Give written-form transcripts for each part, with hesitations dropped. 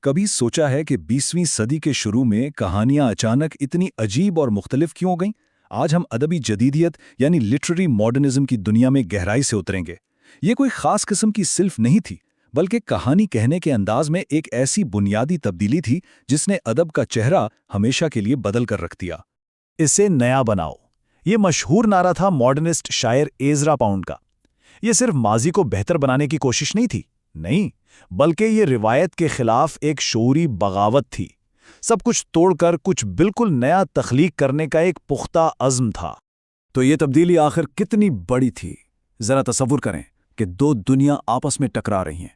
कभी सोचा है कि 20वीं सदी के शुरू में कहानियां अचानक इतनी अजीब और मुख्तलिफ क्यों हो गईं? आज हम अदबी जदीदियत यानी लिटरेरी मॉडर्निज्म की दुनिया में गहराई से उतरेंगे। ये कोई खास किस्म की सिल्फ नहीं थी, बल्कि कहानी कहने के अंदाज में एक ऐसी बुनियादी तब्दीली थी जिसने अदब का चेहरा हमेशा के लिए बदल कर रख दिया। इसे नया बनाओ, ये मशहूर नारा था मॉडर्निस्ट शायर एजरा पाउंड का। ये सिर्फ माजी को बेहतर बनाने की कोशिश नहीं थी, नहीं, बल्कि ये रिवायत के खिलाफ एक शऊरी बगावत थी। सब कुछ तोड़कर कुछ बिल्कुल नया तख्लीक करने का एक पुख्ता अज़्म था। तो ये तब्दीली आखिर कितनी बड़ी थी? जरा तसव्वुर करें कि दो दुनिया आपस में टकरा रही हैं।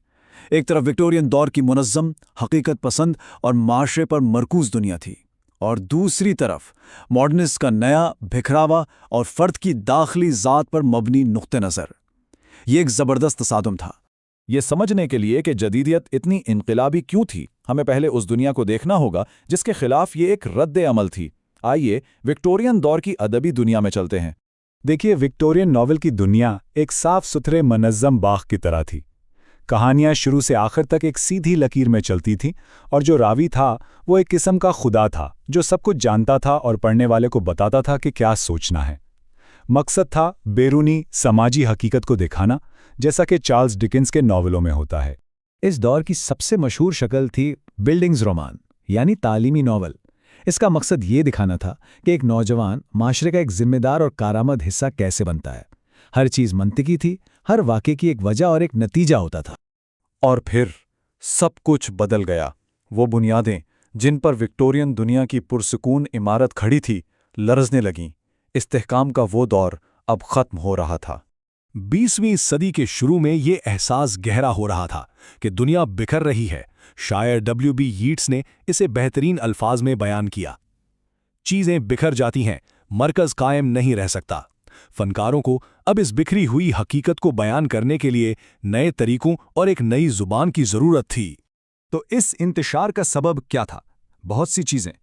एक तरफ विक्टोरियन दौर की मुनज़्ज़म, हकीकत पसंद और माशरे पर मरकूज दुनिया थी, और दूसरी तरफ मॉडर्निस्ट का नया, बिखरावा और फ़र्द की दाखिली ज़ात पर मबनी नुक्ते नज़र। ये एक ज़बरदस्त तसादुम था। ये समझने के लिए कि जदीदियत इतनी इनकलाबी क्यों थी, हमें पहले उस दुनिया को देखना होगा जिसके खिलाफ ये एक रद्द अमल थी। आइए विक्टोरियन दौर की अदबी दुनिया में चलते हैं। देखिए, विक्टोरियन नॉवेल की दुनिया एक साफ सुथरे मनज़्ज़म बाग की तरह थी। कहानियां शुरू से आखिर तक एक सीधी लकीर में चलती थीं, और जो रावी था वो एक किस्म का खुदा था जो सब कुछ जानता था और पढ़ने वाले को बताता था कि क्या सोचना है। मकसद था बैरूनी समाजी हकीकत को दिखाना, जैसा कि चार्ल्स डिकेंस के नॉवेलों में होता है। इस दौर की सबसे मशहूर शक्ल थी बिल्डिंग्स रोमान, यानी तालीमी नॉवल। इसका मकसद ये दिखाना था कि एक नौजवान माशरे का एक जिम्मेदार और कारामद हिस्सा कैसे बनता है। हर चीज़ मंतिकी थी, हर वाक़े की एक वजह और एक नतीजा होता था। और फिर सब कुछ बदल गया। वो बुनियादें जिन पर विक्टोरियन दुनिया की पुरसुकून इमारत खड़ी थी, लरज़ने लगीं। इस्तेहकाम का वो दौर अब ख़त्म हो रहा था। 20वीं सदी के शुरू में ये एहसास गहरा हो रहा था कि दुनिया बिखर रही है। शायर W.B. यीट्स ने इसे बेहतरीन अल्फाज में बयान किया। चीज़ें बिखर जाती हैं, मरकज़ कायम नहीं रह सकता। फनकारों को अब इस बिखरी हुई हकीकत को बयान करने के लिए नए तरीकों और एक नई ज़ुबान की ज़रूरत थी। तो इस इंतशार का सबब क्या था? बहुत सी चीज़ें।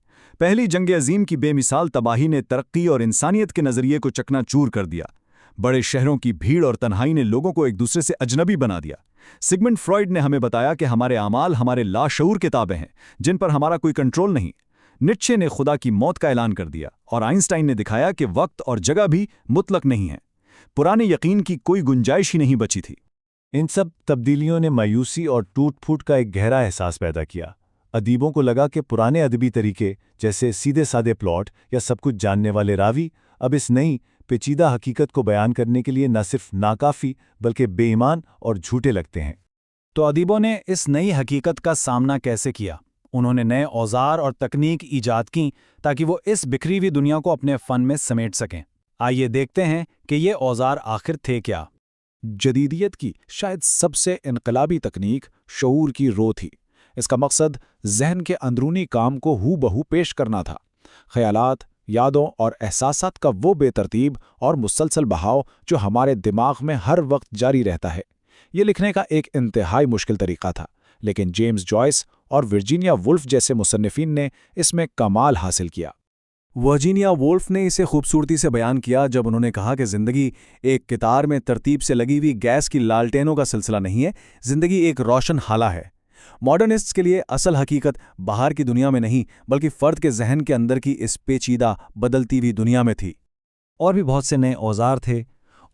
पहली जंग अजीम की बेमिसाल तबाही ने तरक्की और इंसानियत के नज़रिए को चकनाचूर कर दिया। बड़े शहरों की भीड़ और तन्हाई ने लोगों को एक दूसरे से अजनबी बना दिया। सिगमंड फ्रॉइड ने हमें बताया कि हमारे आमाल हमारे लाशऊर किताबें हैं जिन पर हमारा कोई कंट्रोल नहीं। नीत्शे ने खुदा की मौत का ऐलान कर दिया, और आइंस्टाइन ने दिखाया कि वक्त और जगह भी मुतलक नहीं है। पुराने यकीन की कोई गुंजाइश ही नहीं बची थी। इन सब तब्दीलियों ने मायूसी और टूट-फूट का एक गहरा एहसास पैदा किया। अदीबों को लगा कि पुराने अदबी तरीके, जैसे सीधे सादे प्लॉट या सब कुछ जानने वाले रावी, अब इस नई पेचीदा हकीकत को बयान करने के लिए न सिर्फ नाकाफ़ी बल्कि बेईमान और झूठे लगते हैं। तो अदीबों ने इस नई हकीकत का सामना कैसे किया? उन्होंने नए औजार और तकनीक ईजाद की ताकि वो इस बिखरी हुई दुनिया को अपने फ़न में समेट सकें। आइए देखते हैं कि ये औजार आखिर थे क्या। जदीदियत की शायद सबसे इनकलाबी तकनीक शऊर की रो थी। इसका मकसद जहन के अंदरूनी काम को हूबहू पेश करना था। ख्यालात, यादों और एहसासात का वो बेतरतीब और मुसलसल बहाव जो हमारे दिमाग में हर वक्त जारी रहता है। ये लिखने का एक इंतहाई मुश्किल तरीका था, लेकिन जेम्स जॉयस और वर्जीनिया वुल्फ जैसे मुसन्निफीन ने इसमें कमाल हासिल किया। वर्जीनिया वुल्फ ने इसे खूबसूरती से बयान किया जब उन्होंने कहा कि ज़िंदगी एक कितार में तरतीब से लगी हुई गैस की लालटेनों का सिलसिला नहीं है, ज़िंदगी एक रोशन हाला है। मॉडर्निस्ट्स के लिए असल हकीकत बाहर की दुनिया में नहीं, बल्कि फ़र्द के जहन के अंदर की इस पेचीदा बदलती हुई दुनिया में थी। और भी बहुत से नए औजार थे।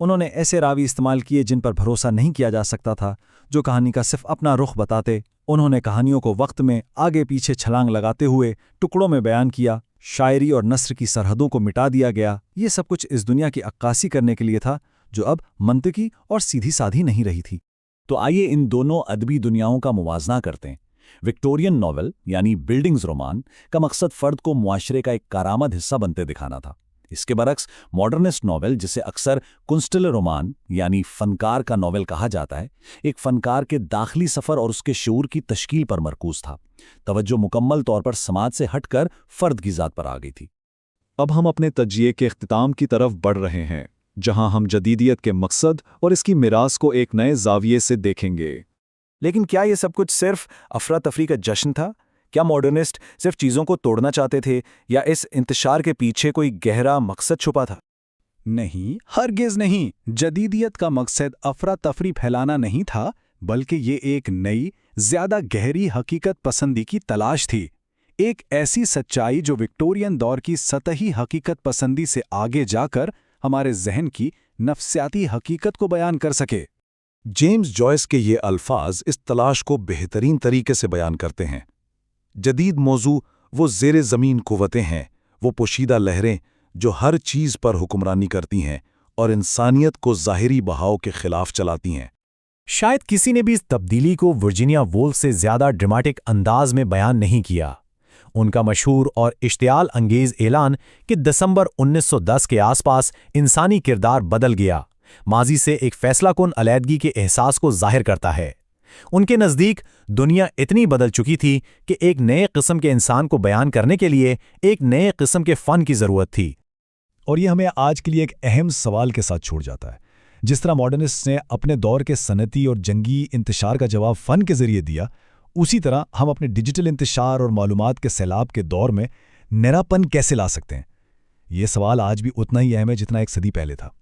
उन्होंने ऐसे रावी इस्तेमाल किए जिन पर भरोसा नहीं किया जा सकता था, जो कहानी का सिर्फ अपना रुख बताते। उन्होंने कहानियों को वक्त में आगे पीछे छलांग लगाते हुए टुकड़ों में बयान किया। शायरी और नस्र की सरहदों को मिटा दिया गया। ये सब कुछ इस दुनिया की अक्कासी करने के लिए था जो अब मंतिकी और सीधी साधी नहीं रही थी। तो आइए इन दोनों अदबी दुनियाओं का मुवाजना करते हैं। विक्टोरियन नॉवेल यानी बिल्डिंग्स रोमान का मकसद फ़र्द को मुआशरे का एक कारामद हिस्सा बनते दिखाना था। इसके बरक्स मॉडर्निस्ट नॉवेल, जिसे अक्सर कुंस्टल रोमान यानी फनकार का नॉवेल कहा जाता है, एक फनकार के दाखिली सफ़र और उसके शऊर की तश्कील पर मरकूज था। तवज्जो मुकम्मल तौर पर समाज से हटकर फ़र्द की ज़ात पर आ गई थी। अब हम अपने तज्जिए के इख्तिताम की तरफ बढ़ रहे हैं, जहां हम जदीदियत के मकसद और इसकी मिरास को एक नए ज़ाविये से देखेंगे। लेकिन क्या ये सब कुछ सिर्फ अफरा तफरी का जश्न था? क्या मॉडर्निस्ट सिर्फ चीज़ों को तोड़ना चाहते थे, या इस इंतशार के पीछे कोई गहरा मकसद छुपा था? नहीं, हरगिज़ नहीं। जदीदियत का मकसद अफरा तफरी फैलाना नहीं था, बल्कि ये एक नई ज्यादा गहरी हकीकत पसंदी की तलाश थी, एक ऐसी सच्चाई जो विक्टोरियन दौर की सतही हकीकत पसंदी से आगे जाकर हमारे जहन की नफ्सियाती हकीकत को बयान कर सके। जेम्स जॉयस के ये अल्फाज इस तलाश को बेहतरीन तरीके से बयान करते हैं। जदीद मौजू वो ज़ेरे ज़मीन कुव्वतें हैं, वो पोशीदा लहरें जो हर चीज़ पर हुक्मरानी करती हैं और इंसानियत को ज़ाहिरी बहाव के खिलाफ चलाती हैं। शायद किसी ने भी इस तब्दीली को वर्जीनिया वोल्फ से ज़्यादा ड्रामेटिक अंदाज में बयान नहीं किया। उनका मशहूर और इश्तियाल अंगेज ऐलान कि दिसंबर 1910 के आसपास इंसानी किरदार बदल गया, माजी से एक फैसलाकुन अलैदगी के एहसास को जाहिर करता है। उनके नज़दीक दुनिया इतनी बदल चुकी थी कि एक नए किस्म के इंसान को बयान करने के लिए एक नए किस्म के फ़न की ज़रूरत थी। और ये हमें आज के लिए एक अहम सवाल के साथ छोड़ जाता है। जिस तरह मॉडर्निस्ट ने अपने दौर के सनती और जंगी इंतशार का जवाब फ़न के ज़रिए दिया, उसी तरह हम अपने डिजिटल इंतशार और मालूमात के सैलाब के दौर में निरापन कैसे ला सकते हैं? ये सवाल आज भी उतना ही अहम है जितना एक सदी पहले था।